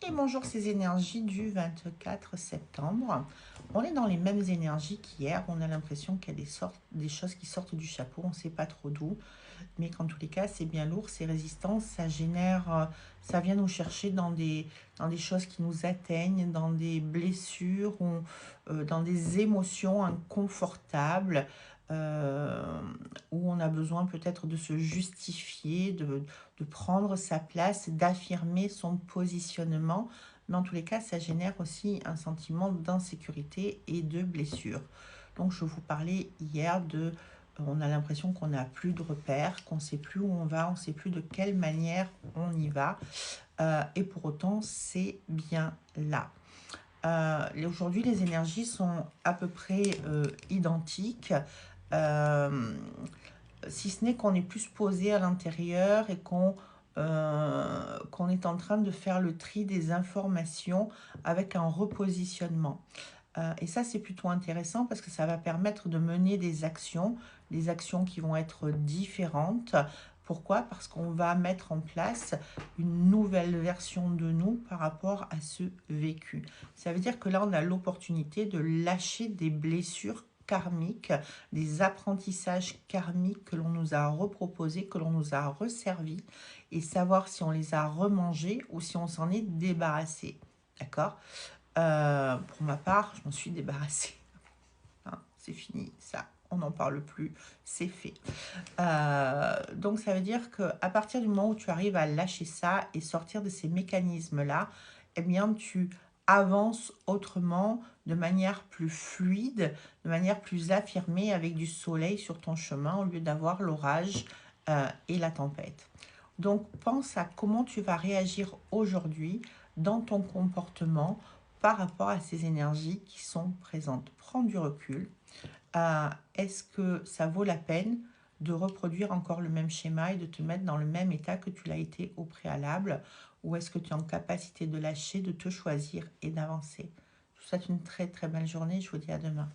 Et bonjour ces énergies du 24 septembre. On est dans les mêmes énergies qu'hier. On a l'impression qu'il y a des choses qui sortent du chapeau. On ne sait pas trop d'où. Mais qu'en tous les cas, c'est bien lourd, c'est résistant. Ça génère, ça vient nous chercher dans des choses qui nous atteignent, dans des blessures, dans des émotions inconfortables. euh, où on a besoin peut-être de se justifier, de prendre sa place, d'affirmer son positionnement. Mais en tous les cas, ça génère aussi un sentiment d'insécurité et de blessure. Donc, je vous parlais hier on a l'impression qu'on n'a plus de repères, qu'on ne sait plus où on va, on ne sait plus de quelle manière on y va. Et pour autant, c'est bien là. Aujourd'hui, les énergies sont à peu près identiques. Euh, Si ce n'est qu'on est plus posé à l'intérieur et qu'on est en train de faire le tri des informations avec un repositionnement. Et ça, c'est plutôt intéressant parce que ça va permettre de mener des actions qui vont être différentes. Pourquoi? Parce qu'on va mettre en place une nouvelle version de nous par rapport à ce vécu. Ça veut dire que là, on a l'opportunité de lâcher des blessures karmiques, des apprentissages karmiques que l'on nous a reproposés, que l'on nous a resservis, et savoir si on les a remangés ou si on s'en est débarrassé. D'accord? Pour ma part, je m'en suis débarrassée. Hein, c'est fini, ça, on n'en parle plus, c'est fait. Donc ça veut dire qu'à partir du moment où tu arrives à lâcher ça et sortir de ces mécanismes-là, eh bien tu avances autrement, de manière plus fluide, de manière plus affirmée, avec du soleil sur ton chemin au lieu d'avoir l'orage et la tempête. Donc pense à comment tu vas réagir aujourd'hui dans ton comportement par rapport à ces énergies qui sont présentes. Prends du recul. Est-ce que ça vaut la peine de reproduire encore le même schéma et de te mettre dans le même état que tu l'as été au préalable? Ou est-ce que tu es en capacité de lâcher, de te choisir et d'avancer? Je vous souhaite une très très belle journée. Je vous dis à demain.